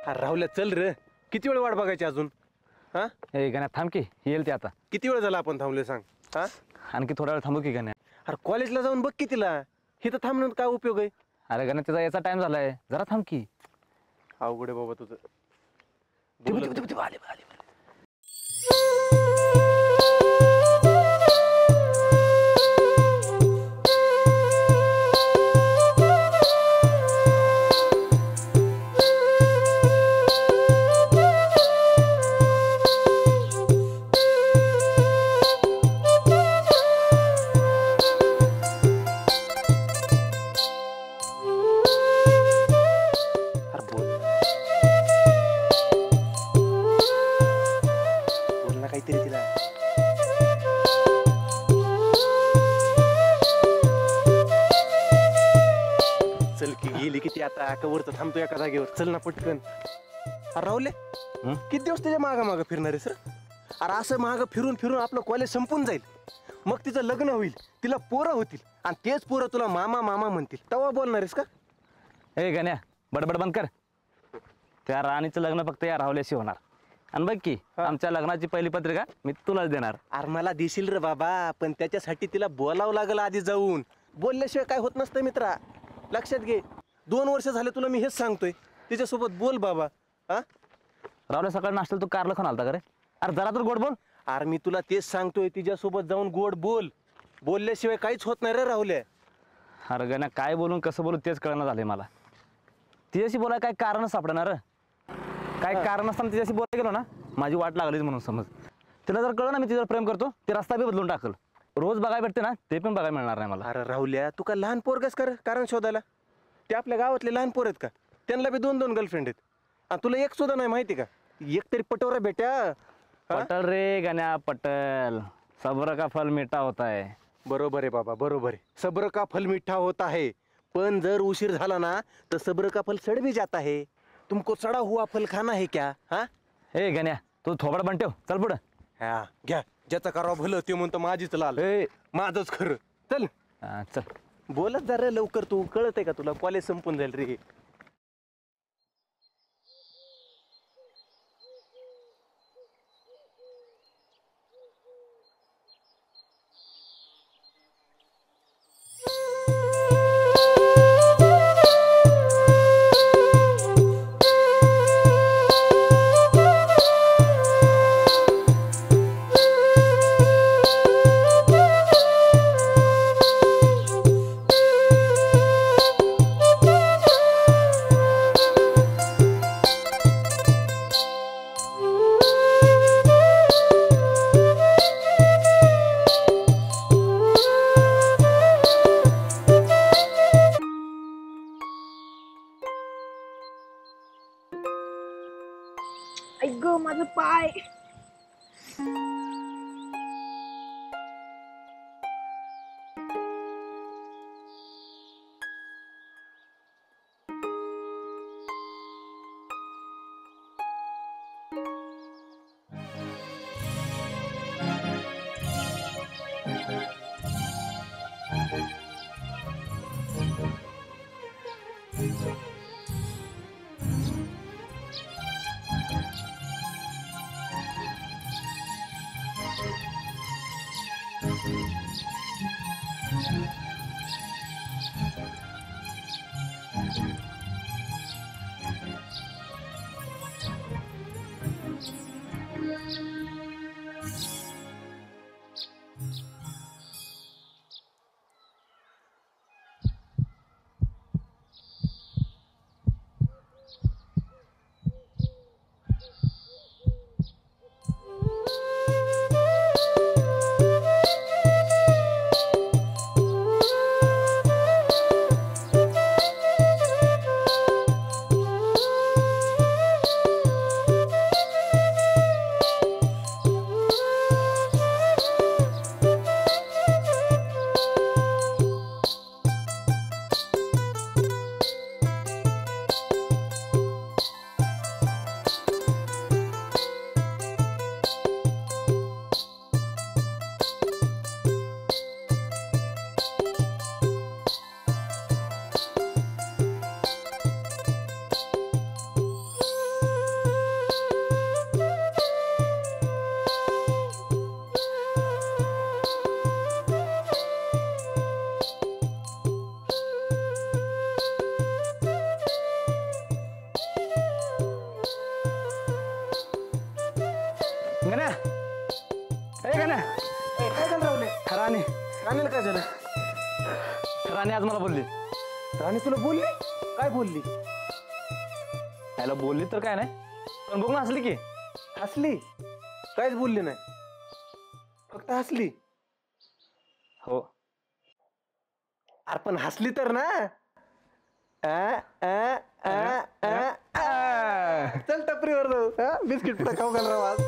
अरे राहुल्या चल रे, किती वेळ वाट बघायची अजून? हा ए गण्या थांब की येईल ते आता. किती वेळ झाला आपण थांबले सांग? हा आणखी थोडा वेळ थांबू की गण्या. अरे कॉलेजला जाऊन बघ की तिला, इथं थांबण्यात काय उपयोग आहे? अरे गण्या त्याचा याचा टाइम झालाय, जरा थांब की. अवघड आहे बाबा तुझं. आले. अरे बोल ना काहीतरी तिला. चल की, गेली किती आता कवर तर थांबतो एका जागेवर. चल ना पटकन. अरे राहुले, किती दिवस त्याच्या मागं फिरणार आहे सर? अरे असं मागं फिरून फिरून आपलं कॉलेज संपून जाईल, मग तिचं लग्न होईल, तिला पोरं होतील आणि तेच पोरं तुला मामा मामा म्हणतील, तेव्हा बोलणार आहेस का? ए गण्या बडबड बंद कर. त्या राणीचं लग्न फक्त या राहुल्याशी होणार. आणि बघ की आमच्या लग्नाची पहिली पत्रिका मी तुलाच देणार. अरे मला देशील रे बाबा, पण त्याच्यासाठी तिला बोलावं लागलं आधी जाऊन. बोलल्याशिवाय काय होत नसतं मित्रा, लक्षात घे. 2 वर्ष झाले तुला मी हेच सांगतोय, तिच्यासोबत बोल बाबा. हा राहुल्या सकाळी नाश्त्याला तू कारला खाऊन आलता का रे? अरे जरा तर गोड बोल. अरे मी तुला तेच सांगतोय, तिच्यासोबत जाऊन गोड बोल. बोलल्याशिवाय काहीच होत नाही रे राहुल्या. अरे गण्या काय बोलून कसं बोलू तेच कळणं झालंय मला. तिच्याशी बोलाय काय कारण सापडणार? काय कारण असताना तिच्याशी बोलायला गेलो ना, माझी वाट लागलीच म्हणून समज. तिला जर कळलं ना मी तिच्यावर प्रेम करतो, ते रस्ता बी बदलून टाकल. रोज बघायला भेटते ना, ते पण बघायला मिळणार नाही मला. अरे राहुल्या, तू का लहान पोरगस कर कारण शोधायला? ते आपल्या गावातले लहान पोर आहेत का? त्यांना बी 2-2 गर्लफ्रेंड आहेत आणि तुला एक सुद्धा नाही माहिती का? एक तरी पटवरा बेट्या. पटल रे गण्या पटल, सब्र का फल मीठा होता है. बरोबर आहे बाबा, बरोबर आहे. सब्र का फल मीठा होता है, पण जर उशीर झाला ना तर सब्र का फल सड़ भी जाता है. तुमको सड़ा हुआ फल खाना है क्या? हा ए गण्या तू थोबड बन ठेव, चल पुढं. हा घ्या, ज्याचं करावं भलं ते म्हणतो माझीच लाल. ए माझंच खरं. चल चल बोलत जा रे लवकर, तू कळत आहे का तुला? कॉलेज संपून जाईल रे. ऐक ग माझं पाय. राणीला काय झालं? राणी आज मला बोलली. राणी तुला बोलली? काय बोलली? याला बोलली तर काय नाही, पण बघ ना हसली की. हसली? काहीच बोलली नाही, फक्त हसली. हो. अरे पण हसली तर ना. चल टपरीवर जाऊ, बिस्किट पुढे खाऊ घाल राव आज.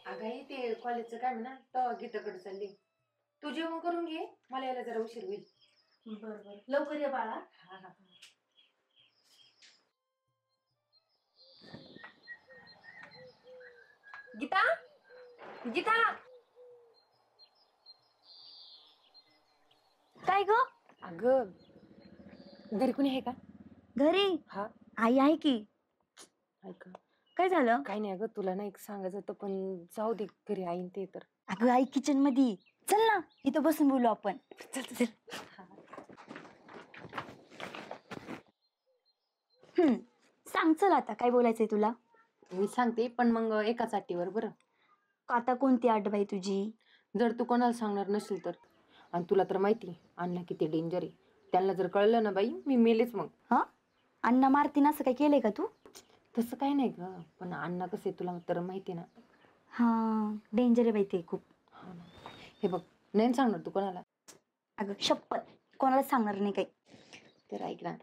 अगं आई ते कॉलेजचं काय म्हणा तर गीताकडे चालली. तू जेवण करून घे, मला यायला जरा उशीर होईल. बरोबर, लवकर ये बाळा. हा हा. गीता, गीता. काय ग? अगं घरी कुणी आहे का? घरी हा. आई आहे की. ऐक, काय झालं? काही नाही अगं, तुला ना एक सांगायचं होतं, पण जाऊ दे, घरी आईन ते तर. अगं आई किचन मध्ये चल ना, इथं बसून बोलू आपण. चल चल. सांग चल, आता काय बोलायचंय तुला? मी सांगते, पण मग एकाच अटीवर बरं. आता कोणती आठ बाई तुझी? जर तू कोणाला सांगणार नसेल तर. आणि तुला तर माहिती अण्णा किती डेंजर आहे, त्यांना जर कळलं ना बाई मी मेलेच मग. हा, अण्णा मारतीन असं काय केलंय का तू? तसं काही नाही ग, पण अण्णा कसं आहे तुला तर माहिती ना. हा, डेंजर आहे बाई ते खूप. हा ना. हे बघ, नाही सांगणार तू कोणाला. अगं शपथ, कोणालाच सांगणार नाही काही. तर ऐक ना,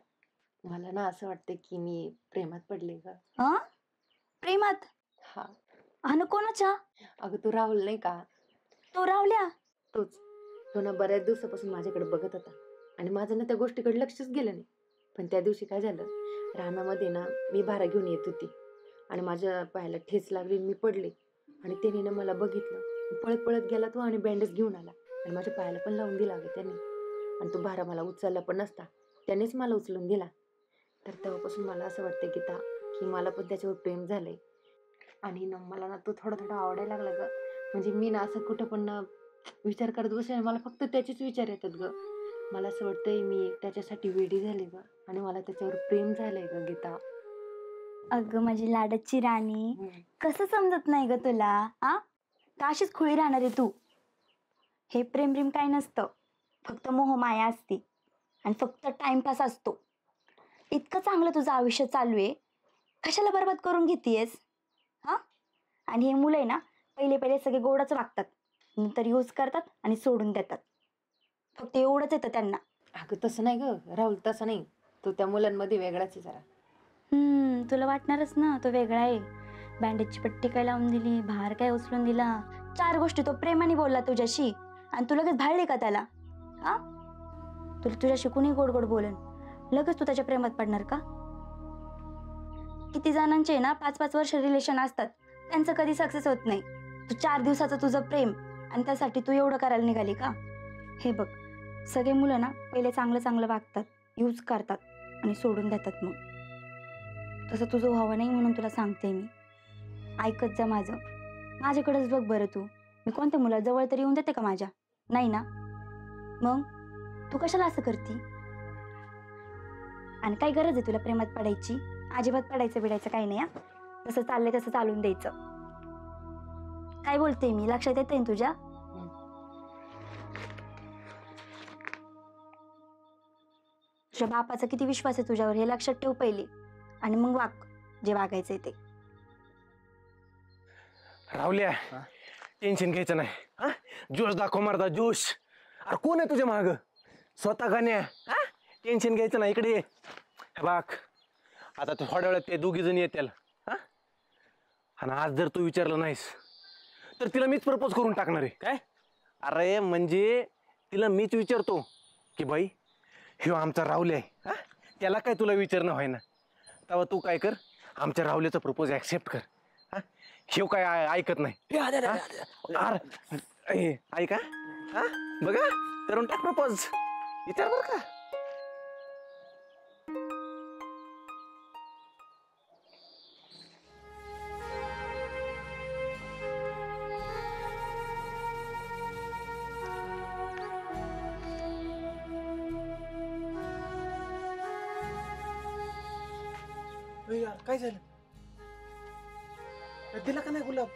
मला ना असं वाटतं की मी प्रेमात पडले ग. हा, प्रेमात? हा. अन कोणाच्या? अगं तू राहुल नाही का, तो रावल्या? तोच. तो ना बऱ्याच दिवसापासून माझ्याकडे बघत होता आणि माझं ना त्या गोष्टीकडे लक्षच गेलं नाही. पण त्या दिवशी काय झालं, रानामध्ये ना मी भारा घेऊन येत होती आणि माझ्या पायाला ठेच लागली, मी पडले आणि त्याने ना मला बघितलं. पळत पळत गेला तो आणि बँडेज घेऊन आला आणि माझ्या पायाला पण लावून दिला अगं त्याने. आणि तो भारा मला उचलला पण नसता, त्यानेच मला उचलून दिला. तर तेव्हापासून मला असं वाटतं गीता की मला पण त्याच्यावर प्रेम झालंय. आणि ना मला ना तो थोडा थोडा आवडायला लागला ग. म्हणजे मी ना असं कुठं पण ना विचार करत बसले, मला फक्त त्याचेच विचार येतात ग. मला असं वाटतंय मी त्याच्यासाठी वेडी झाले ग आणि मला त्याच्यावर प्रेम झालंय ग गीता. अगं माझी लाडाची राणी, कसं समजत नाही ग तुला? आ, का अशीच खुळी राहणार आहे तू? हे प्रेम प्रेम काय नसतं, फक्त मोह माया असते आणि फक्त टाइमपास असतो. इतकं चांगलं तुझं आयुष्य चालू आहे, कशाला बरबाद करून घेतीयेस? हा, आणि हे मुलं आहे ना, पहिले पहिले सगळे गोडच वागतात, नंतर यूज करतात आणि सोडून देतात. फक्त एवढंच येतं त्यांना. अगं तसं नाही ग राहुल, तसं नाही. तो त्या मुलांमध्ये वेगळाच आहे जरा. तुला वाटणारच ना तो वेगळा आहे. बँडेजची पट्टी काय लावून दिली, भार काय उचलून दिला, 4 गोष्टी तो प्रेमाने बोलला तुझ्याशी आणि तू लगेच भाळली का त्याला? हा, तुला तुझ्याशी कुणी गोड गोड बोलन, लगेच तू त्याच्या प्रेमात पडणार का? किती जणांचे ना 5-5 वर्ष रिलेशन असतात, त्यांचं कधी सक्सेस होत नाही. तू 4 दिवसाचं तुझं प्रेम आणि त्यासाठी तू एवढं करायला निघाली का? हे बघ, सगळे मुलं ना पहिले चांगलं चांगलं वागतात, यूज करतात आणि सोडून देतात. मग तसं तुझं व्हावं नाही म्हणून तुला सांगते मी. ऐकत जा माझं, माझ्याकडेच बघ बरं. तू, मी कोणत्या मुला जवळ तरी येऊन देते का माझ्या? नाही ना. मग तू कशाला असं करती? आणि काय गरज आहे तुला प्रेमात पडायची? अजिबात पडायचं बिडायचं काही नाही हा. जसं चाललंय तसं चालून द्यायचं. काय बोलते मी, लक्षात येतंय ना तुझ्या? तुझ्या बापाचा किती विश्वास आहे तुझ्यावर हे लक्षात ठेव पहिली, आणि मग वाग जे वागायचंय ते. राहुल्या, टेन्शन घ्यायचं नाही हा. जोश दाखव मारता जोश. अरे कोण आहे तुझ्या माग? स्वतः गाण्या. हा टेन्शन घ्यायचं नाही, इकडे ये. हे बघ, आता तू थोड्या वेळात ते दोघी जण येतील हा. आणि आज जर तू विचारलं नाहीस तर तिला मीच प्रपोज करून टाकणार आहे. काय? अरे म्हणजे तिला मीच विचारतो की बाई ह्यो आमचा राहुल आहे हा, त्याला काय तुला विचारणं व्हाय ना. तेव्हा तू काय कर, आमच्या राहुल्याचा प्रपोज ऍक्सेप्ट कर हा. ह्यो काय ऐकत नाही हा? अरे ऐका हा, बघा करून टाक प्रपोज. विचार बर का. यार काय झालं? दिला का नाही गुलाब?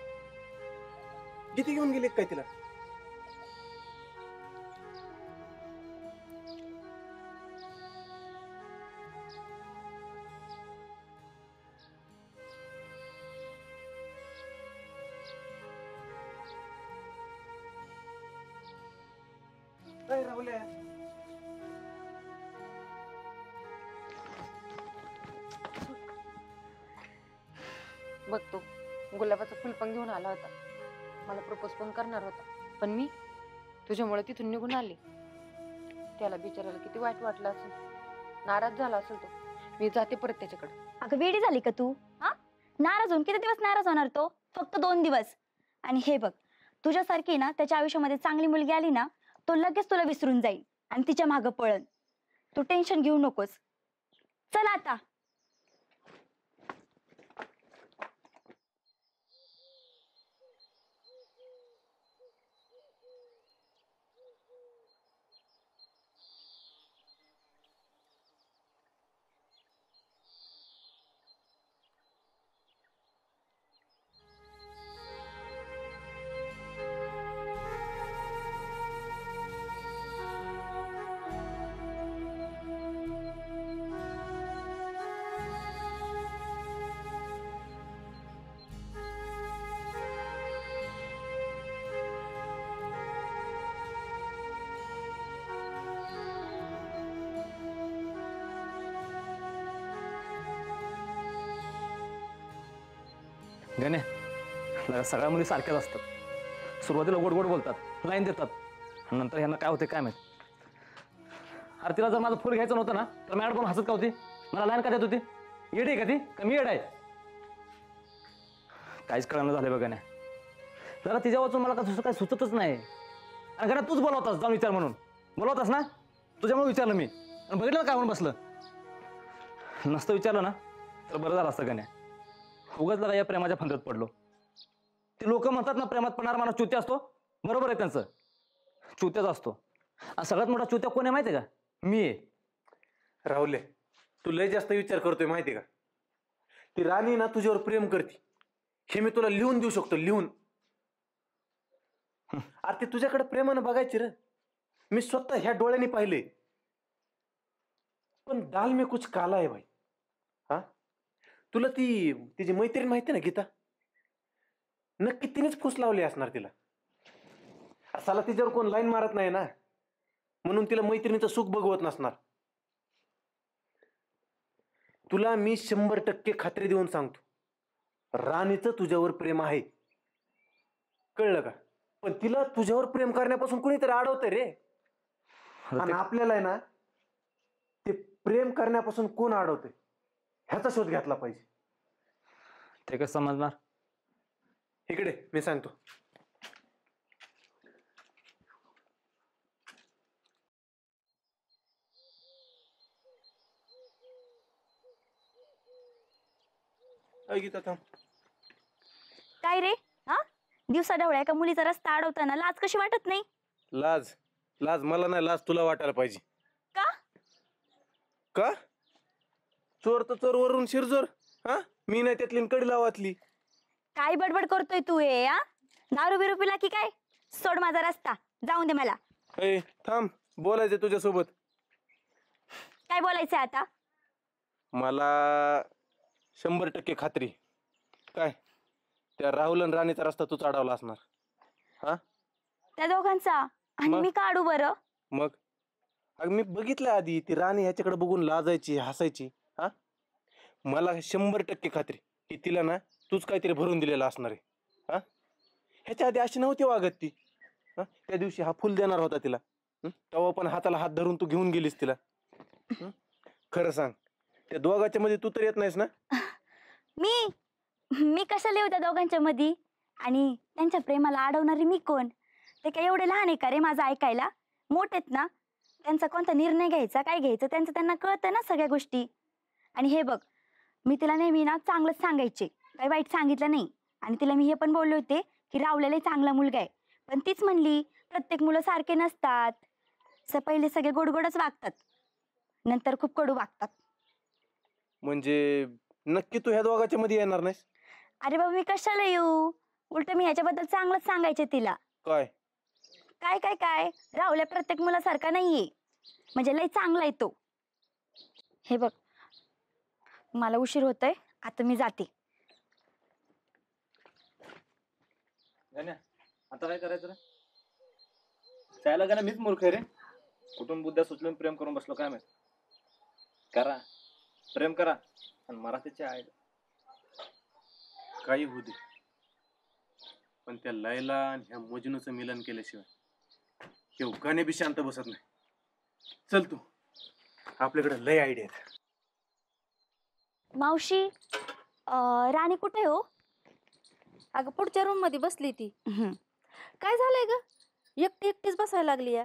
किती घेऊन गेले काय तिला? राहुल्या, बघ तो गुलाबाचं फुल पण घेऊन आला होता, मला प्रपोज पण करणार होता, पण मी तुझ्यामुळे तिथून निघून आले. त्याला बिचारायला किती वाईट वाटलं असेल, नाराज झाला असेल तो. मी जाते परत त्याच्याकडे. अगं वेडी झाली का तू हा? नाराज होऊन किती दिवस नाराज होणार तो? फक्त 2 दिवस. आणि हे बघ, तुझ्यासारखी ना त्याच्या आयुष्यामध्ये चांगली मुलगी आली ना, तो लगेच तुला विसरून जाईल आणि तिच्या मागं पळण. तू टेन्शन घेऊ नकोस. चल आता. गणे, सगळ्या मुली सारख्याच असतात. सुरुवातीला गोड गोड बोलतात, लाईन देतात, आणि नंतर ह्यांना काय होते काय माहित. अरे तिला जर माझं फुल घ्यायचं नव्हतं ना तर मॅडम पण हसत का होती? मला लाईन का देत होती? येड आहे का ती? कमी येड आहे? काहीच कळणं झालंय बघ गण्या. जरा तिच्या वाचून मला कसं काय सुचतच नाही. आणि गण्या तूच बोलवतास जाऊन विचार म्हणून. बोलवतास ना, तुझ्यामुळे विचारलं मी, आणि बघितलं काय म्हणून बसलं. नसतं विचारलं ना तर बरं झालं असतं गण्या. उगाच लगा या प्रेमाच्या फंदात पडलो. ते लोक म्हणतात ना प्रेमात पडणारा माणूस चुत्या असतो. बरोबर आहे त्यांचं, चुत्याच असतो. आणि सगळ्यात मोठा चुत्या कोण आहे माहिती आहे का? मी आहे. राहुले, तू लय जास्त विचार करतोय माहिती का. ती राणी ना तुझ्यावर प्रेम करते हे मी तुला लिहून देऊ शकतो, लिहून. अरे ती तुझ्याकडे प्रेमानं बघायची रे. मी स्वतः ह्या डोळ्यांनी पाहिले. पण दाल में कुछ काला आहे भाई. हा, तुला तिची मैत्रीण माहिती ना गीता? नक्की तिनेच फूस लावली असणार तिला. असाला तिच्यावर कोण लाईन मारत नाही ना, म्हणून तिला मैत्रिणीचं सुख बघवत नसणार. तुला मी 100% खात्री देऊन सांगतो, राणीचं तुझ्यावर प्रेम आहे. कळलं का? पण तिला तुझ्यावर प्रेम करण्यापासून कुणीतरी अडवतंय रे. आणि आपल्याला आहे ना ते प्रेम करण्यापासून कोण अडवतंय ह्याचा शोध घेतला पाहिजे. ते कसं समजणार? इकडे मी सांगतो. गीता थांब. काय रे हा? दिवसा ढवळ्या एका मुलीचा रस्ता अडवताना लाज कशी वाटत नाही? लाज? लाज मला नाही, लाज तुला वाटायला पाहिजे. का? का? चोर तर चोर वरून शिरजोर. हा, मी नाही त्यातली कडी लावातली. काय बडबड करतोय तू हे? हा, दारू बिरू पिला की काय? सोड माझा रस्ता, जाऊन दे मला. ए थांब, बोलायचं तुझ्यासोबत. काय बोलायचंय आता? मला 100% खात्री. काय त्या राहुल आणि राणीचा रस्ता तू चढवला असणार. हा त्या दोघांचा? आणि मग? मी काढू बरं? मग अगं मी बघितलं आधी, ती राणी ह्याच्याकडे बघून लाजायची, हसायची. हा, मला 100% खात्री की तिला ना तूच काहीतरी भरून दिलेलं असणार आहे. हा, ह्याच्या आधी अशी नव्हती वागत ती. हा, त्या दिवशी हा फुल देणार होता तिला. तेव्हा पण हाताला हात धरून तू घेऊन गेलीस तिला. खरं सांग, त्या दोघांच्या मध्ये तू तर येत नाहीस ना? मी मी कशाला येऊ त्या दोघांच्या मध्ये? आणि त्यांच्या प्रेमाला अडवणारी मी कोण? ते काय एवढे लहान आहे का रे माझं ऐकायला? मोठेत ना. त्यांचा कोणता निर्णय घ्यायचा, काय घ्यायचं त्यांचं त्यांना कळतं ना सगळ्या गोष्टी. आणि हे बघ, मी तिला नेहमी ना चांगलंच सांगायचे, काही वाईट सांगितलं नाही. आणि तिला मी हे पण बोलले होते की रावलेला चांगला मुलगा आहे. पण तीच म्हणली प्रत्येक मुलं सारखे नसतात. पहिले सगळे गोडगोडच वागतात, नंतर खूप कडू वागतात. म्हणजे नक्की तू ह्या दोघांच्या मध्ये येणार नाहीस? अरे बाबा, मी कशाला येऊ? उलट मी ह्याच्याबद्दल चांगलंच सांगायचे तिला. काय? काय काय काय राहुल्या प्रत्येक मुलासारखा नाहीये, म्हणजे लय चांगला आहे तो. हे बघ, मला उशीर होतोय, आता मी जाते. आता काय करायचं रे? त्याला का ना मीच मूर्ख आहे रे. कुठून बुद्ध्या सुचलून प्रेम करून बसलो काय माहित. करा, प्रेम करा आणि मरा त्याच्या आहे. काही होऊ दे, पण त्या लैला आणि ह्या मजनूचं मिलन केल्याशिवाय हे गाणे बी शांत बसत नाही. चल तू, आपल्याकडे लय आयडिया आहेत. मावशी, राणी कुठे हो? अगं पुढच्या रूम मध्ये बसली ती. हम्म. काय झालंय ग? एकटी एकटीच बसायला लागली या.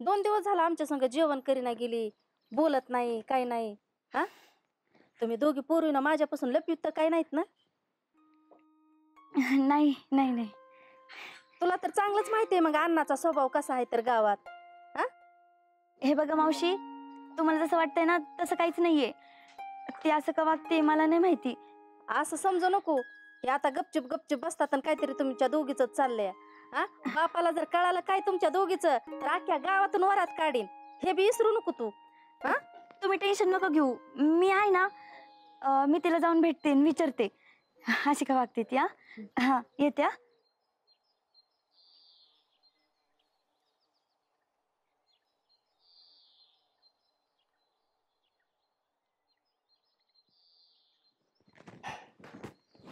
2 दिवस झाला आमच्या संग जेवण करीना गेली, बोलत नाही, काय नाही. हा, तुम्ही दोघी पोरीना माझ्यापासून लपवित तर काय नाहीत ना? नाही नाही नाही, तुला तर चांगलंच माहितीये मग अण्णाचा स्वभाव कसा आहे तर गावात. हे बघा मावशी, तुम्हाला जसं वाटतंय ना तसं काहीच नाहीये. ते असं का वागते मला नाही माहिती. असं समजू नको. हे आता गपचूप गपचूप बसतात आणि काहीतरी तुमच्या दोघीच चाललंय. हा, बापाला जर कळालं काय तुमच्या दोघीच तर अख्ख्या गावातून वरात काढीन. हे बी विसरू नको तू. हा, तुम्ही टेन्शन नका घेऊ, मी आहे ना. मी तिला जाऊन भेटते आणि विचारते अशी का वागते ती. हा, येत्या.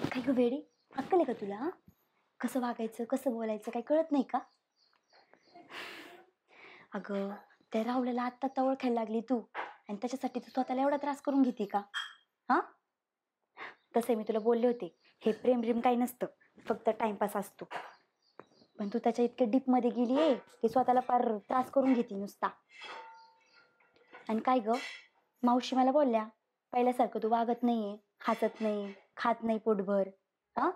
काय ग वेडी, अक्कल आहे का तुला? कसं वागायचं, कसं बोलायचं काही कळत नाही का? अगं, त्या राहुल्याला आत्ता आत्ता ओळखायला लागली तू, आणि त्याच्यासाठी तू स्वतःला एवढा त्रास करून घेते का? हा, तसे मी तुला बोलले होते, हे प्रेम प्रेम काही नसतं, फक्त टाइमपास असतो. पण तू त्याच्या इतक्या डीप मध्ये गेली आहे की स्वतःला फार त्रास करून घेते नुसता. आणि काय ग, मावशी मला बोलल्या पहिल्यासारखं तू वागत नाहीये, हसत नाही, खात नाही पोटभर. हा,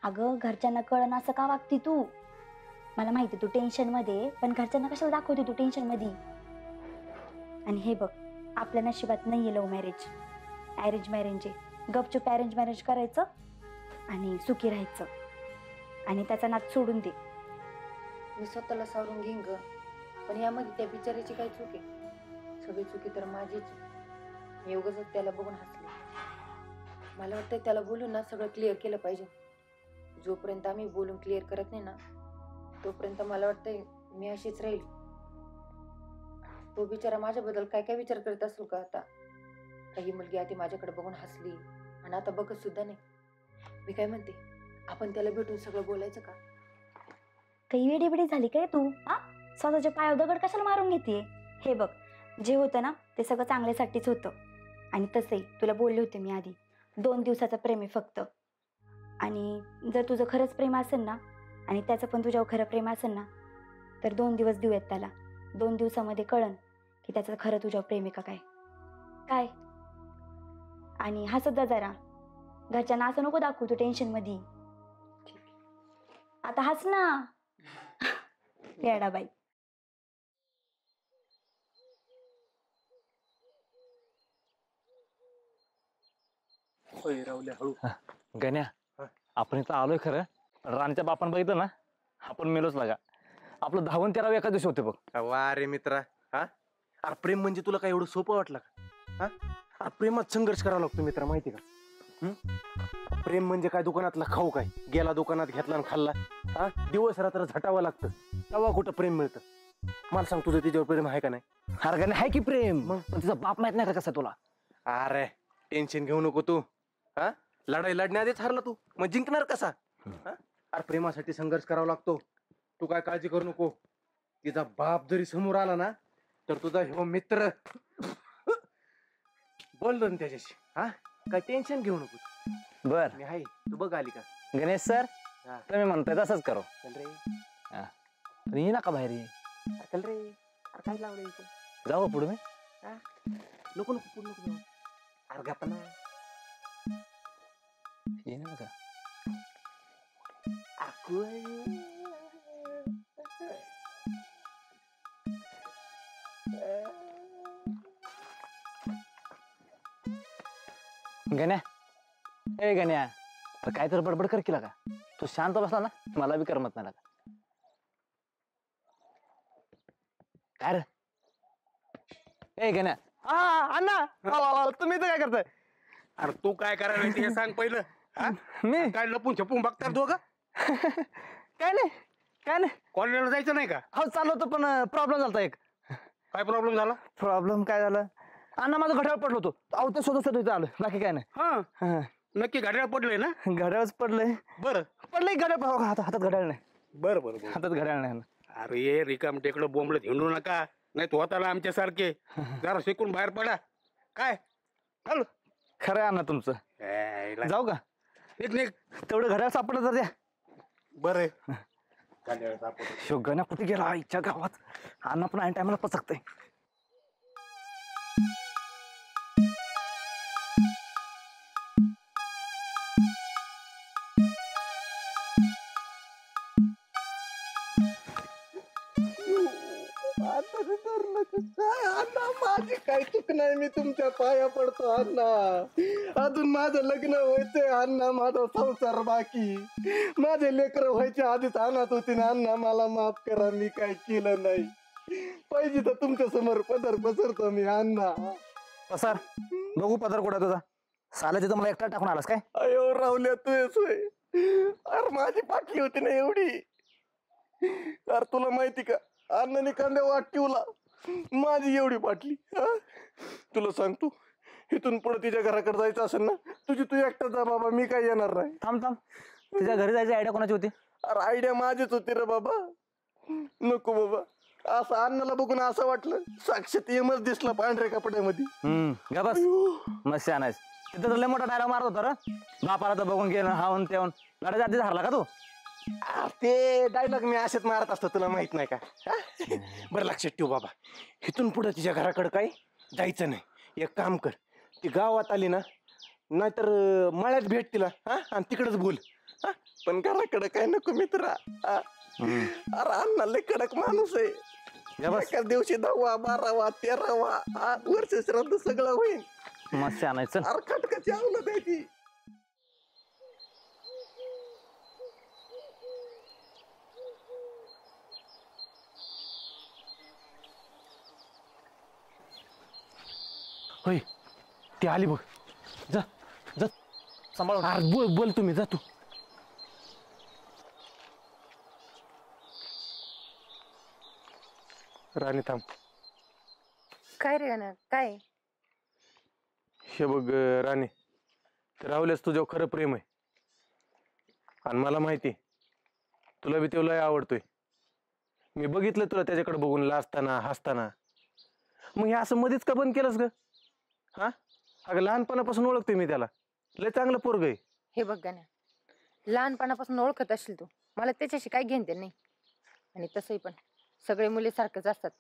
अगं घरच्यांना कळण असं का वागती तू? मला माहिती तू टेन्शन मध्ये, पण घरच्यांना कशाला दाखवते तू टेन्शन मध्ये? आणि हे बघ, आपल्या नशिबात नाहीये लव्ह मॅरेज, अरेंज मॅरेज आहे. गपचूप अरेंज मॅरेज करायचं आणि सुखी राहायचं, आणि त्याचा नाद सोडून दे. मी स्वतःला सावरून घेईन ग, पण यामध्ये त्या बिचाऱ्याची काय चूक आहे? सगळी चुकी तर माझीच आहे. मी उगाच त्याला बघून हसले. मला वाटतं त्याला बोलून ना सगळं क्लिअर केलं पाहिजे. जोपर्यंत आम्ही बोलून क्लिअर करत नाही ना, तोपर्यंत मला वाटतंय मी अशीच राहील. तो बिचारा माझ्याबद्दल काय काय विचार करत असेल का आता? काही मुलगी आधी माझ्याकडे बघून हसली आणि आता बघत सुद्धा नाही. मी काय म्हणते, आपण त्याला भेटून सगळं बोलायचं का? काही वेडीबिडी झाली काय तू? हा, स्वतःच्या पायावर दगड कशाला मारून घेते? हे बघ, जे होतं ना ते सगळं चांगल्यासाठीच होतं. आणि तसंही तुला बोलले होते मी आधी, 2 दिवसाचं प्रेम आहे फक्त. आणि जर तुझं खरंच प्रेम असेल ना, आणि त्याचं पण तुझ्यावर खरं प्रेम असेल ना, तर 2 दिवस देऊयात त्याला. 2 दिवसामध्ये कळन की त्याचं खरं तुझ्यावर प्रेम आहे का काय. काय, आणि हसत जा जरा, घरच्यांना असं नको दाखवू तू टेन्शन मध्ये. आता हस ना येडाबाई. होय राहुल्या हळू. गण्या हा. आपण इथं आलोय खरं, पण राणीच्या बापान बघितलं ना आपण मेलोच लागा. आपलं 10 आणि 13 एका दिवशी होते बघ. वा रे मित्रा. हा अरे प्रेम म्हणजे तुला काय एवढं सोपं वाटलं का? हा अरे प्रेमात संघर्ष करावा लागतो मित्रा, माहिती का? प्रेम म्हणजे काय दुकानातला खाऊ काय? गेला दुकानात घेतला आणि खाल्ला. हा दिवस रात्र झटावं लागतं, तेव्हा कुठं प्रेम मिळतं? मला सांग, तुझं तिच्यावर प्रेम आहे का नाही? अरे गण्या आहे की प्रेम, मग पण तिचा बाप माहित नाही का कसा तुला? अरे टेन्शन घेऊ नको तू. हा लढाई लढण्याआधीच हरला तू, मग जिंकणार कसा? हा? अरे प्रेमासाठी संघर्ष करावा लागतो. तू काय काळजी करू नको. तिचा बाप जरी समोर आला ना तर तुझा ह्यो मित्र बोललो ना त्याच्याशी. हा काय टेन्शन घेऊ नको. बर मी आहे, तू बघ आली का? गणेश सर, हा. तुम्ही म्हणताय तसंच करो. चल रे. पण ये नका बाहेर ये. अरे चल रे. अरे काय लावलं इथे? जाऊ पुढे मी. नको नको पुढं नको जाऊ. अरे गप्पा ना. ये नका. गण्या, ए गण्या, काय तर बडबड कर केला का? तू शांत बसला ना मला बी करमत नाही लागा. काय रे? ए गण्या, अण्णा तुम्ही इथं काय करताय? अरे तू काय करायला ते सांग पहिलं. हा? मी काय लपून छपून बघतात दोघं? काय नाही, काय नाही. कॉलेजला जायचं नाही का? हो चाललो होतो पण प्रॉब्लेम झाला एक. काय प्रॉब्लेम झाला? प्रॉब्लेम काय झालं? अण्णा माझं घड्याळ पडलो होतो. अहो ते स्वतः इथं आलं, बाकी काय नाही. हा नक्की घड्याळ पडलंय ना? घड्याळच पडलंय. बरं पडलंय घड्याळ. हातात घड्याळ नाही. बरं बरं बरं. हातात घड्याळ नाही. अरे रिकाम टेकडं बोंबलत हिंडू नका, नाही तो होताला आमच्यासारखे. जरा शिकून बाहेर पडा. काय हॅलो, खरं आहे अण्णा तुमचं. जाऊ का? निघ. तेवढं घड्याळ सापडलं तर द्या. बरं शोगण्या कुठे गेला आईच्या गावात? अण्णा पण ऐन टायमाला पचकतंय. अण्णा माझी काही चूक नाही, मी तुमच्या पाया पडतो अण्णा. अजून माझं लग्न व्हायचंय अण्णा, माझा संसार बाकी. माझे लेकर व्हायच्या आधीच अनाथ होती ना अण्णा, मला माफ करा, मी काय केलं नाही. पाहिजे तर तुमच्या समोर पदर पसरतो मी अण्णा. पसार बघू पदर कुठं तुझा. साला तिथं मला एकटा टाकून आलास काय? अयो रावल्या तू सोय. अरे माझी पाटली होती ना एवढी. अरे तुला माहिती का, अण्णाने कांद्या वाट ठेवला, माझी एवढी पाटली. तुला सांगतो, इथून पुढे तिच्या घराकडे जायचं असेल ना, तुझी तू एकटा जा बाबा, मी काय येणार नाही. थांब थांब, तिच्या घरी जायची आयडिया कोणाची होती? अरे आयडिया माझीच होती रे बाबा. नको बाबा, असं अण्णाला बघून असं वाटलं साक्षात यमच दिसला पांढऱ्या कपड्यामध्ये. गा बस, मस्त आणायच. तिथं तर लय मोठा डायलॉग मारत होता रे. बापाला तर बघून गेलं हाऊन तेवून. लढायच्या आधीच हरला का तू? ते डायलॉग मी असेच मारत असतो, तुला माहित नाही का? बरं लक्षात ठेव बाबा, इथून पुढे तिच्या घराकडे काही जायचं नाही. एक काम कर, ती गावात आली ना, नाहीतर मळ्यात भेट तिला, आणि तिकडच बोल. पण घराकडे काय नको मित्रा. अरे अण्णा लय कडक माणूस आहे. एका दिवशी 10वा 12वा 13वा वर्ष श्राद्ध सगळं होईल. मस्त आणायचं. अरे खटकाची आवलं द्यायची. होय ती आली बघ. जा जा सांभाळून. अरे बोल बोल तुम्ही, जा तू. राणी थांब. काय रे गाणं काय? हे बघ राणी, राहुल्यास तुझ्यावर खरं प्रेम आहे, आणि मला माहिती तुला बी तेवढं लय आवडतोय. मी बघितलं तुला त्याच्याकडे बघून लाजताना हसताना. मग हे असं मध्येच का बंद केलंस ग? अगं लहानपणापासून ओळखतोय मी त्याला, लय चांगलं पोरग आहे. हे बघ गाण्या, लहानपणापासून ओळखत असशील तू, मला त्याच्याशी काय घेणं देणं नाही. आणि तसंही पण सगळे मुली सारखेच असतात.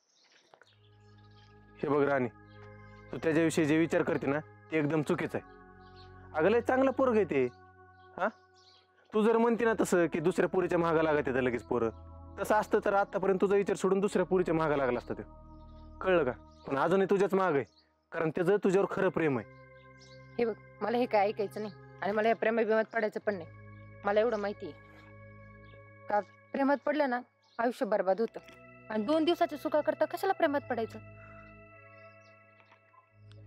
हे बघ राणी, तू त्याच्याविषयी जे विचार करते ना ते एकदम चुकीचं आहे. अगं लय चांगलं पोरग आहे ते. तू जर म्हणते ना तसं की दुसऱ्या पोरीच्या महागा लागत येतं लगेच पोरं, तसं असतं तर आतापर्यंत तुझा विचार सोडून दुसऱ्या पोरीच्या महागा लागला असतं ते. कळलं का? पण अजूनही तुझ्याच महाग आहे, कारण त्याचं तुझ्यावर खरं प्रेम आहे. हे बघ, मला हे काय ऐकायचं नाही आणि मला या प्रेमात पडायचं पण नाही. मला एवढं माहिती आहे का प्रेमात पडलं ना आयुष्य बर्बाद होतं. आणि 2 दिवसाच्या सुखा करता कशाला प्रेमात पडायचं?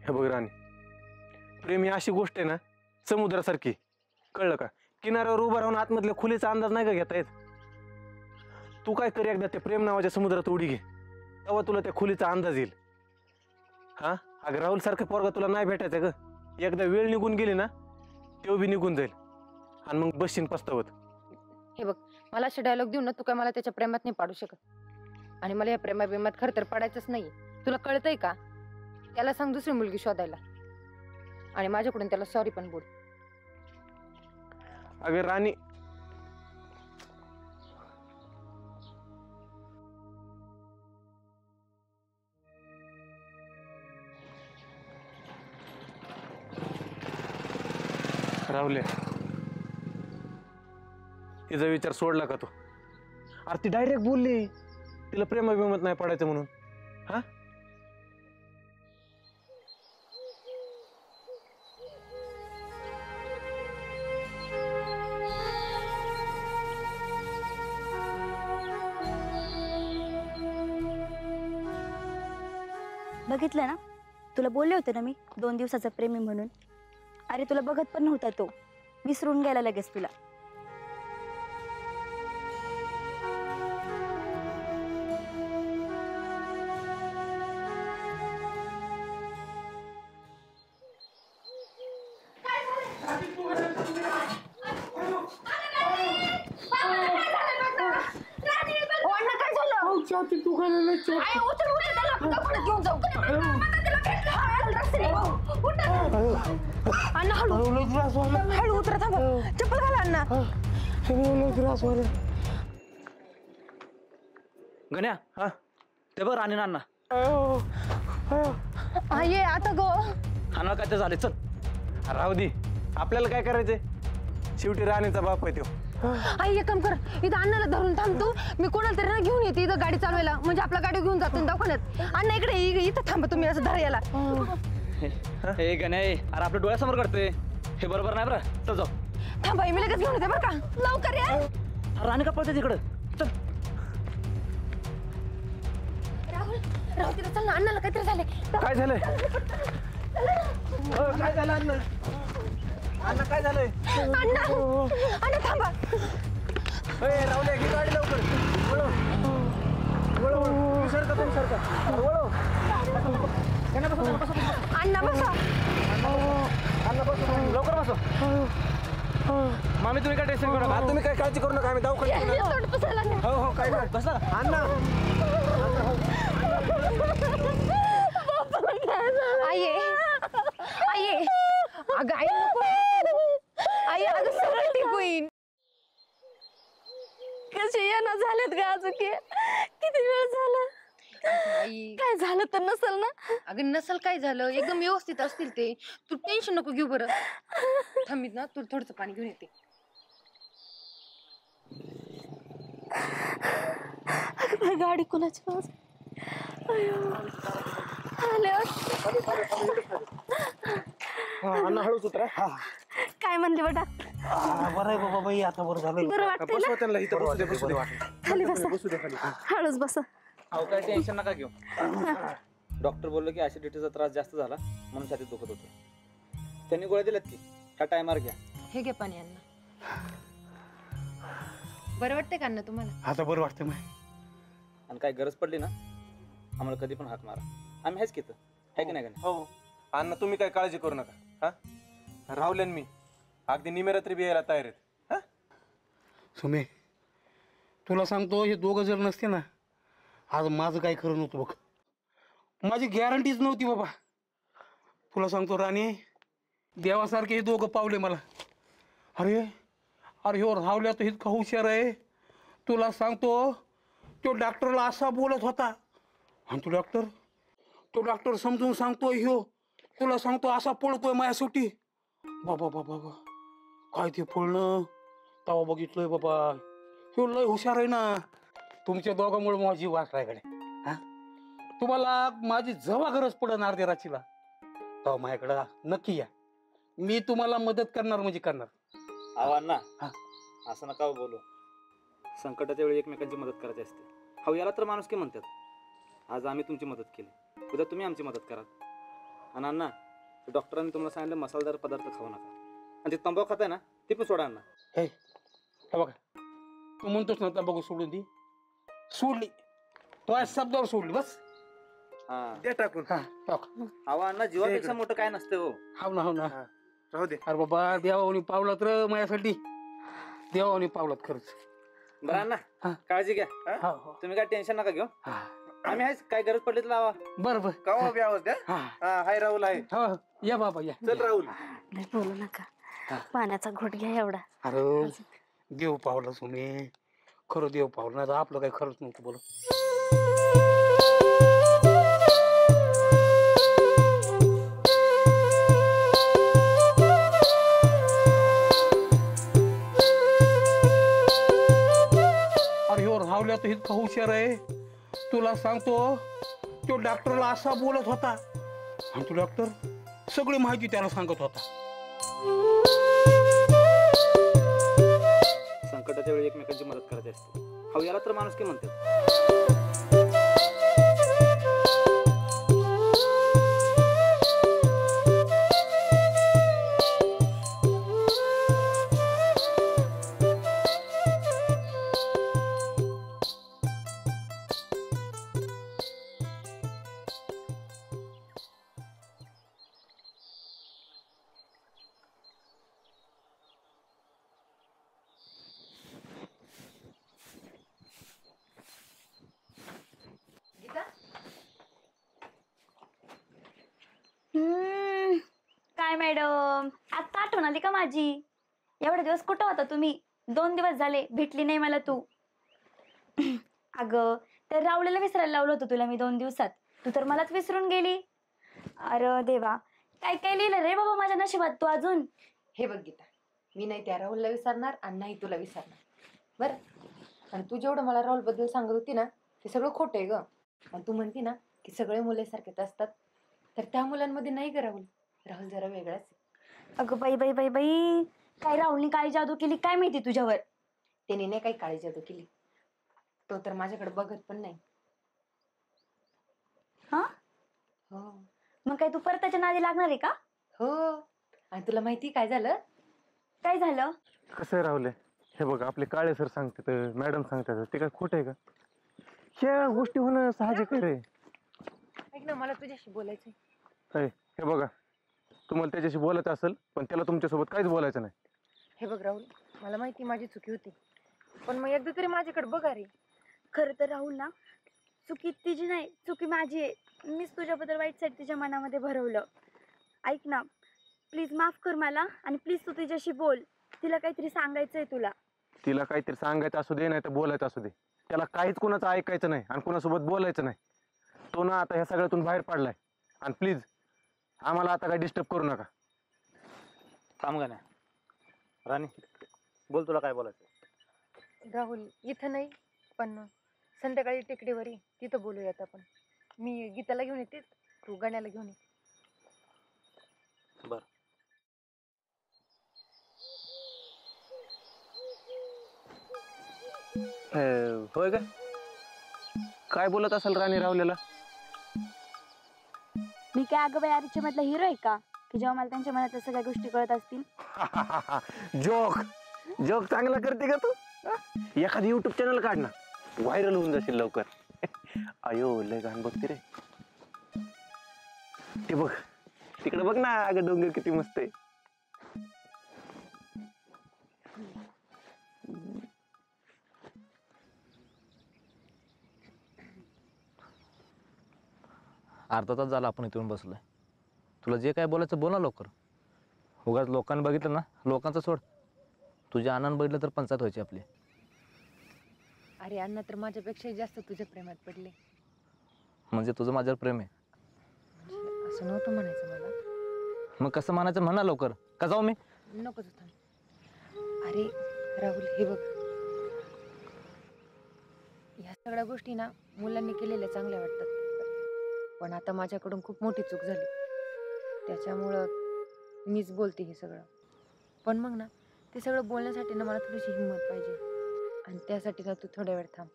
हे बघ राणी, प्रेम ही अशी गोष्ट आहे ना समुद्रासारखी, कळलं का? किनाऱ्यावर उभं राहून आतमधल्या खोलीचा अंदाज नाही का घेता येत. तू काय कर, एकदा त्या प्रेम नावाच्या समुद्रात उडी घे, तेव्हा तुला त्या खोलीचा अंदाज येईल. हा अगं राहुल सारखं पोरगा तुला नाही भेटायचं ग. एकदा वेळ निघून गेली ना तेव्हा बी निघून जाईल आणि मग बसशील पस्तावत. हे बघ, मला असे डायलॉग देऊन ना तू काय मला त्याच्या प्रेमात नाही पाडू शकत. आणि मला या प्रेमात खरं तर पडायचंच नाही. तुला कळतंय का? त्याला सांग दुसरी मुलगी शोधायला आणि माझ्याकडून त्याला सॉरी पण बोल. अगं राणी, राहुले, तिचा विचार सोडला का तू? अरे ती डायरेक्ट बोलली तिला प्रेमाभिमत नाही पडायचं म्हणून. हा बघितलं ना, तुला बोलले होते ना मी 2 दिवसाचा प्रेमी म्हणून. अरे तुला बघत पण नव्हता तो, विसरून गेला लगेच तुला. हळू उतरा, थांबा, चप्पल घाला अण्णा. गण्या, हा ते बघ राणी नाना. ये आता गो. हाना काय ते झाले, चल. राहू दे, आपल्याला काय करायचंय? शेवटी राणीचा बाप आहे तो. आई एक काम कर, इथं अण्णाला धरून थांबतो, मी कोणाला तरी ना घेऊन येते इथं गाडी चालवायला. म्हणजे आपला गाडी घेऊन जातो दवाखान्यात. अण्णा इकडे इथं थांबा तुम्ही, असं धरा याला. हे गण्या, अरे आपल्या डोळ्यासमोर काढतोय, हे बरोबर नाही बरं. चल जाऊ. थांबा, मी लगेच घेऊन येते बरं का. लवकर या. राणी का पळते तिकडं? चल. राहुल तिला चल ना, अण्णाला काहीतरी झालंय. काय झालंय? काय झालं अण्णा? अण्णा काय झालंय? अण्णा थांबा. राहुल ही गाडी लवकर वळव. सरका तुम्ही, सरका. अण्णा बसा. अण्णा बसो, लवकर बसो. मामी तुम्ही काय टेन्शन करू नका. तुम्ही काय काळजी करू नका, आम्ही दवाखान्यात. हो हो, काय नाही, बसा अण्णा. आई अगं आई नको. आई अगं सगळं ठीक होईल. कसे येणं झालेत का अजून? किती वेळ झाला? काय झालं तर नसल ना? अगं नसल काय झालं, एकदम व्यवस्थित असतील ते. तू टेन्शन नको घेऊ बरं. थांबीत ना, तू थोडंसं पाणी घेऊन येते. गाडी कोणाची बाजू? आले अण्णा हळूच उतरा. काय म्हणले बघा? बरं आहे बाबा बाई, आता बरं झालं. बरं वाटतंय ना? बसवा त्यांना इथं, बसू दे, बसू दे. खाली बसा, बसू दे खाली. हळूच बसा. अहो काय टेन्शन नका घेऊ. डॉक्टर बोललो की ऍसिडिटीचा त्रास जास्त झाला म्हणून छातीत दुखत होतं. त्यांनी गोळ्या दिल्यात की ह्या टायमार घ्या. हे घे पाणी अण्णा. बरं वाटतंय का अण्णा तुम्हाला? आता बरं वाटतं मग. आणि काय गरज पडली ना आम्हाला कधी पण हाक मारा, आम्ही हेच घेतो. आहे की नाही गण्या? हो अण्णा, तुम्ही काय काळजी करू नका. हा राहुल आणि मी अगदी निमेरात्री बी यायला तयार आहेत. हा सुमे, तुला सांगतो, हे दोघं जर नसते ना आज माझं काय खरं नव्हतं बघ. माझी गॅरंटीच नव्हती बाबा. तुला सांगतो राणी, देवासारखे हे दोघं पावले मला. अरे अरे ह्यो राहुल्या तो इतका हुशार आहे. तुला सांगतो, तो डॉक्टरला असा बोलत होता आणि तो डॉक्टर समजून सांगतो, ह्यो तुला सांगतो असा पळतोय माझ्यासाठी. बाबा बाबा बाबा, काय ते पळणं तवा बघितलंय बाबा. ह्यो लय हुशार आहे ना. तुमच्या दोघांमुळे माझी जीव वाचलाय कडे. हा, तुम्हाला माझी जेव्हा गरज पडन अर्ध्या रात्रीला तेव्हा माझ्याकडं नक्की या. मी तुम्हाला मदत करणार म्हणजे करणार. अहो अण्णा हा. असं नका बोलू. संकटाच्या वेळी एकमेकांची मदत करायची असते. हो याला तर माणूस की म्हणतात. आज आम्ही तुमची मदत केली, उद्या तुम्ही आमची मदत करा. आणि अण्णा डॉक्टरांनी तुम्हाला सांगितलं मसालेदार पदार्थ खाऊ नका, आणि ते तंबाखू खाताय ना ते पण सोडा अण्णा. हे बघा, तू म्हणतोस ना बघू सोडून दी, सोडली तो आज शब्दावर सोडली बस. हा द्या टाकून. हा अहो अण्णा जीवापेक्षा मोठं काय नसतं हो. हाव ना, हाव ना. राहू दे. अरे बाबा, देवानी पावलात र माझ्यासाठी, देवानी पावलात खरंच. बरं अण्णा हा. काळजी घ्या. हा, हो. तुम्ही काय टेन्शन नका घेऊ. हा. आम्ही आहेच, काय गरज पडली तर लावा. बरं बरं. कावा बी आवाज द्या. हा हा हाय राहुल आहे. हो, या बाबा या. चल राहुल. नाही बोलू नका, पाण्याचा घोट घ्या एवढा. अरे देव पावला तुम्ही, खरं देव पावलं, नाही तर आपलं काही खरंच नव्हतं बोल. अरे ह्यो राहुल्या तर इतका हुशार आहे, तुला सांगतो. तो डॉक्टरला असा बोलत होता, आणि तो डॉक्टर सगळी माहिती त्याला सांगत होता. संकटाच्या वेळी एकमेकांची मदत करायची असते. हो याला तर माणूस की म्हणतात. काय मॅडम, आता आठवण आली का माझी? एवढे दिवस कुठं होता तुम्ही? 2 दिवस झाले भेटली नाही मला तू. अगं तर रावलेला विसरायला लावलं होतं तुला मी 2 दिवसात, तू तर मलाच विसरून गेली. अरे देवा, काय काय लिहिलं रे बाबा माझ्या नशिबात तू अजून. हे बघ गीता, मी नाही त्या राहुलला विसरणार आणि नाही तुला विसरणार बरं. आणि तू जेवढं मला राहुल बद्दल सांगत होती ना ते सगळं खोटं आहे ग. आणि तू म्हणती ना की सगळे मुले सारखेच असतात, तर त्या मुलांमध्ये नाही ग राहुल. राहुल जरा वेगळाच आहे. अगं बाई बाई बाई बाई, काय राहुलनी काय जादू केली काय माहिती तुझ्यावर. त्याने नाही काही काळी जादू केली, तो तर माझ्याकडे बघत पण नाही. हा हो मग काय तू परत त्याच्या नादी लागणार आहे का? हो. आणि तुला माहिती काय झालं? काय झालं? कसं आहे राहुल, हे बघ आपले काळे सर सांगतात, मॅडम सांगतात, ते काय खोटं आहे का? ह्या गोष्टी होणं साहजिक आहे रे. ऐक ना, मला तुझ्याशी बोलायचंय. हे बघा, तुम्हाला त्याच्याशी बोलायचं असेल पण त्याला तुमच्यासोबत काहीच बोलायचं नाही. हे बघ राहुल, मला माहिती माझी चुकी होती, पण मग एकदा तरी माझ्याकडे बघा रे. खरं तर राहुल ना, चुकी तिची नाही, चुकी माझी आहे. मीच तुझ्याबद्दल वाईट साईड तिच्या मनामध्ये भरवलं. ऐक ना, प्लीज माफ कर मला, आणि प्लीज तू तिच्याशी बोल. तिला काहीतरी सांगायचंय तुला. तिला काहीतरी सांगायचं असू दे नाही तर बोलायचं असू दे, त्याला काहीच कुणाचं ऐकायचं नाही आणि कुणासोबत बोलायचं नाही. तो ना आता ह्या सगळ्यातून बाहेर पडलाय. आणि प्लीज आम्हाला आता काही डिस्टर्ब करू नका. थांब का नाही राणी, बोल तुला काय बोलायचं. राहुल इथं नाही, पण संध्याकाळी टेकडीवर ये, तिथं बोलूयात आपण. मी गीताला घेऊन येते, तू गण्याला घेऊन ये. बर. होय का? काय बोलत असेल राणी रावलेला? मी काय अगं बाई आरिच्या मधला हिरो आहे का, की जेव्हा मला त्यांच्या मनातल्या सगळ्या गोष्टी कळत असतील? जोक जोक चांगला करते का तू? एखादी युट्यूब चॅनल काढ ना, व्हायरल होऊन जाशील लवकर. अयो लय घाण बघते रे. ते बघ तिकडे बघ ना, अगं डोंगर किती मस्त आहे. अर्धा तास झाला आपण इथून बसलोय. तुला जे काय बोलायचं बोला लवकर. उगाच लोकांनी बघितलं ना, लोकांचं सोड, तुझ्या आनंद बघितलं तर पंचायत व्हायची आपली. अरे अण्णा तर माझ्यापेक्षाही जास्त तुझ्या प्रेमात पडले. म्हणजे तुझं माझ्यावर प्रेम आहे? म्हणजे असं नव्हतं म्हणायचं मला. मग कसं म्हणायचं म्हणा लवकर, का जाऊ मी? नको तू थांब. अरे राहुल हे बघ, ह्या सगळ्या गोष्टी ना मुलांनी केलेल्या चांगल्या वाटतात, पण आता माझ्याकडून खूप मोठी चूक झाली. त्याच्यामुळं मीच बोलते हे सगळं. पण मग ना ते सगळं बोलण्यासाठी ना मला थोडीशी हिंमत पाहिजे. आणि त्यासाठी ना तू थोड्या वेळ थांब.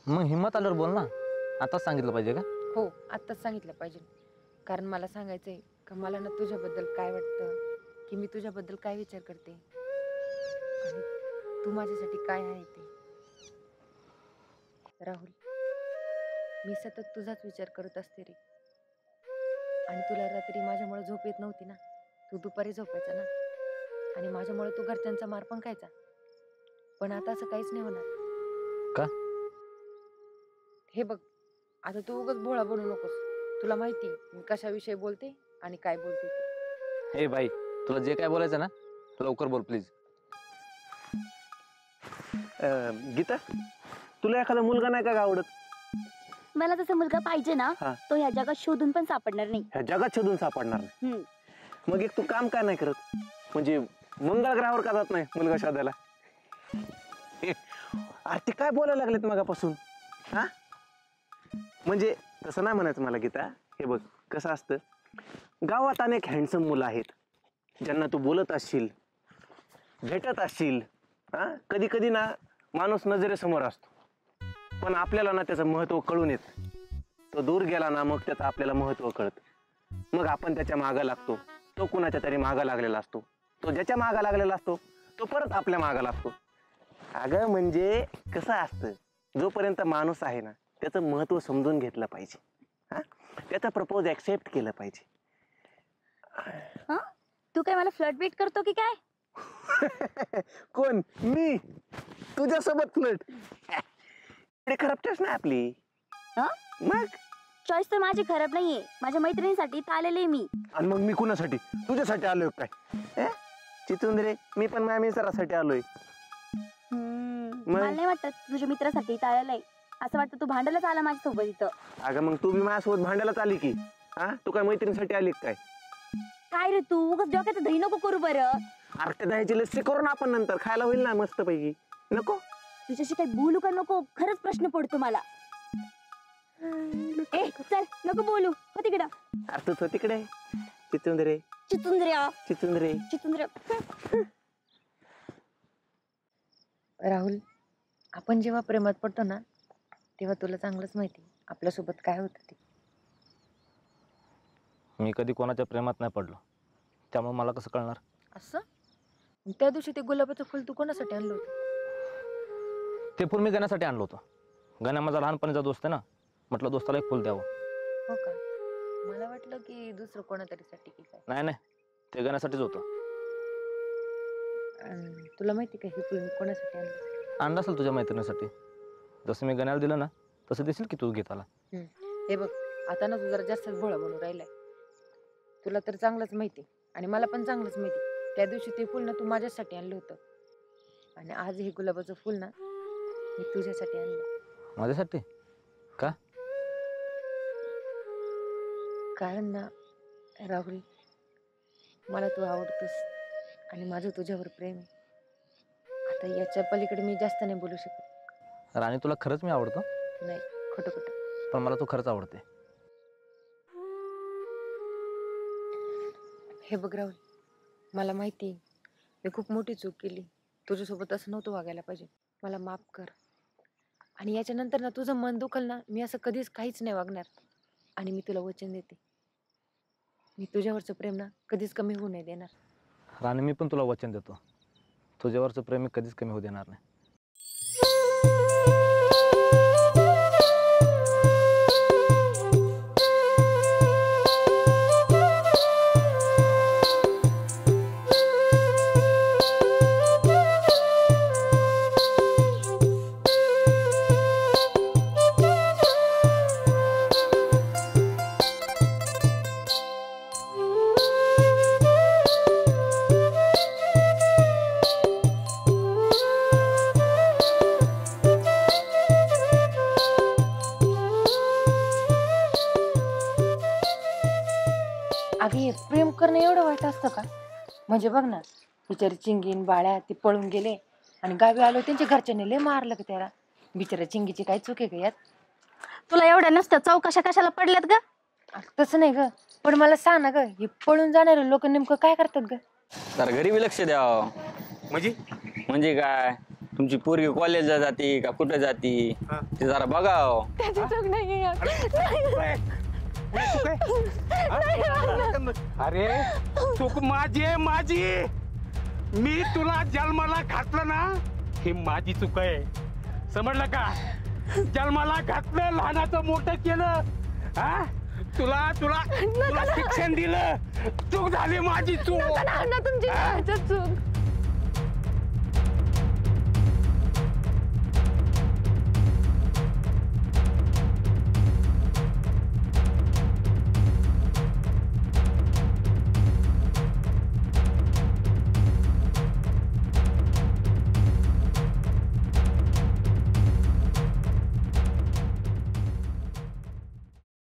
मग हिंमत आल्यावर बोल ना. आताच सांगितलं पाहिजे का? हो, आत्ताच सांगितलं पाहिजे. कारण मला सांगायचंय का मला ना तुझ्याबद्दल काय वाटतं, की मी तुझ्याबद्दल काय विचार करते आणि तू माझ्यासाठी काय आहे ते. राहुल, मी सतत तुझाच विचार करत असते रे. आणि तुला रात्री माझ्यामुळे झोप येत नव्हती ना. तू दुपारी झोपायचा ना. आणि माझ्यामुळे तू घरच्यांचा मार पण खायचा. पण आता असं काहीच नाही होणार. का? हे बघ, आता तू उगाच भोळा बनू नकोस. तुला माहिती मी कशाविषयी बोलते आणि काय बोलते ते. ए बाई, तुला जे काय बोलायचं ना लवकर बोल प्लीज. गीता, तुला एखादा मुलगा नाही का आवडत? मला तसा मुलगा पाहिजे ना, हा. तो ह्या जगात शोधून पण सापडणार नाही. ह्या जगात शोधून सापडणार नाही. हम्म. मग एक तू काम का नाही करत? म्हणजे मंगळ ग्रहावर का जात नाही मुलगा शोधायला? अरे ते काय बोलायला लागलेत मगापासून? हा, म्हणजे तसं नाही म्हणायचं मला गीता. हे बघ कसं असतं, गावात अनेक हँडसम मुलं आहेत ज्यांना तू बोलत असशील, भेटत असशील. हा, कधी कधी ना माणूस नजरेसमोर असतो, पण आपल्याला ना त्याचं महत्व कळून येत. तो दूर गेला ना मग त्याचं आपल्याला महत्व कळत. मग आपण त्याच्या मागा लागतो. तो कुणाच्या तरी मागा लागलेला असतो. तो ज्याच्या मागा लागलेला असतो तो परत आपल्या मागा लागतो. अगं म्हणजे कसं असतं, जोपर्यंत माणूस आहे ना त्याचं महत्व समजून घेतलं पाहिजे. हा, त्याचा प्रपोज ऍक्सेप्ट केलं पाहिजे. तू काय मला फ्लर्ट बीट करतो की काय? कोण? मी तुझ्यासोबत फ्लर्ट? खराबच ना आपली. हा? मग चॉईस तर माझी खराब नाहीये. माझ्या मैत्रिणीसाठी तर आलेले मी. आणि मग मी कुणासाठी? तुझ्यासाठी आलोय काय? चिचुंदरे, मी पण माझ्या मित्रासाठी आलोय. मला नाही वाटत तुझ्या मित्रासाठी इथं आलेलं. असं वाटतं तू भांडायलाच आला माझ्यासोबत इथं. अगं मग तू बी माझ्यासोबत भांडायलाच आली की. हा, तू काय मैत्रिणीसाठी आली काय? काय रे तू उगाच डोक्यात दही नको करू बरं. अरे त्या दह्याची लस्सी करू ना आपण, नंतर खायला होईल ना मस्त पैकी. नको? तुझ्याशी काही बोलू का नको खरंच प्रश्न पडतो मला. ए चल नको बोलू, हो तिकडं. अरे तू तिकडे चिचुंदरे, चिचुंद्र्या चिचुंदरे. चिचुंद्र्या. राहुल, आपण जेव्हा प्रेमात पडतो ना तेव्हा तुला चांगलंच माहिती आपल्यासोबत काय होतं ते. मी कधी कोणाच्या प्रेमात नाही पडलो, त्यामुळे मला कसं कळणार? असं? त्या दिवशी ते गुलाबाचं फुल तू कोणासाठी आणलं होतं? ते फुल मी गण्यासाठी आणलं होतं. गण्या माझा लहानपणीचा दोस्त आहे ना, म्हटलं दोस्ताला एक फुल द्यावं. हो का? मला वाटलं की दुसरं कोणातरीसाठी की काय. नाही नाही, ते गण्यासाठीच होतं. तुला माहिती का हे फुल मी कोणासाठी आणलं? आणलं असेल तुझ्या मैत्रिणीसाठी. जसं मी गण्याला दिलं ना तसं देशील की तू गीताला. हे बघ, आता ना तू जरा जास्तच भोळा बनून राहिलाय. तुला तर चांगलंच माहिती आणि मला पण चांगलंच माहिती त्या दिवशी ते फुल ना तू माझ्यासाठी आणलं होतं. आणि आज हे गुलाबाचं फुल ना मी तुझ्यासाठी आणलं. माझ्यासाठी? का? कारण ना राहुल, मला तू आवडतोस आणि माझं तुझ्यावर प्रेम आहे. आता याच्या पलीकडे मी जास्त नाही बोलू शकत. राणी, तुला खरंच मी आवडतो? नाही, खोटं खोटं. पण मला तू खरंच आवडते. हे बघ राहुल, मला माहिती आहे मी खूप मोठी चूक केली. तुझ्यासोबत असं नव्हतं वागायला पाहिजे. मला माफ कर. आणि याच्यानंतर ना तुझं मन दुखल ना, मी असं कधीच काहीच नाही वागणार. आणि मी तुला वचन देते, मी तुझ्यावरचं प्रेम ना कधीच कमी होऊ नाही देणार. राणी, मी पण तुला वचन देतो, तुझ्यावरचं प्रेम मी कधीच कमी होऊ देणार नाही. अगं प्रेम करणं एवढं वाईट असतं का? म्हणजे बघ ना, बिचारी चिंगीन बाळ्या ते पळून गेले आणि गावी आलो त्यांच्या घरच्यांनी लय मारलं का त्याला. बिचारा चिंगीची काय चूक आहे का यात? तुला एवढ्या नसत्या चौकशा कशाला पडल्यात ग? तसं नाही ग, पण मला सांग ना ग, हे पळून जाणारे लोक नेमकं काय करतात ग? जरा घरी बी लक्ष द्यावं. म्हणजे म्हणजे काय, तुमची पोरगी कॉलेजला जाते का कुठे जाते ते जरा बघाव. त्याची चूक नाही अरे चूक माझी आहे, माझी. मी तुला जन्माला घातलं ना, ही माझी चूक आहे, समजलं का? जन्माला घातलं, लहानाचं मोठं केलं, हा? तुला तुला तुला शिक्षण दिलं, चूक झाली माझी, चूक. तुमची चूक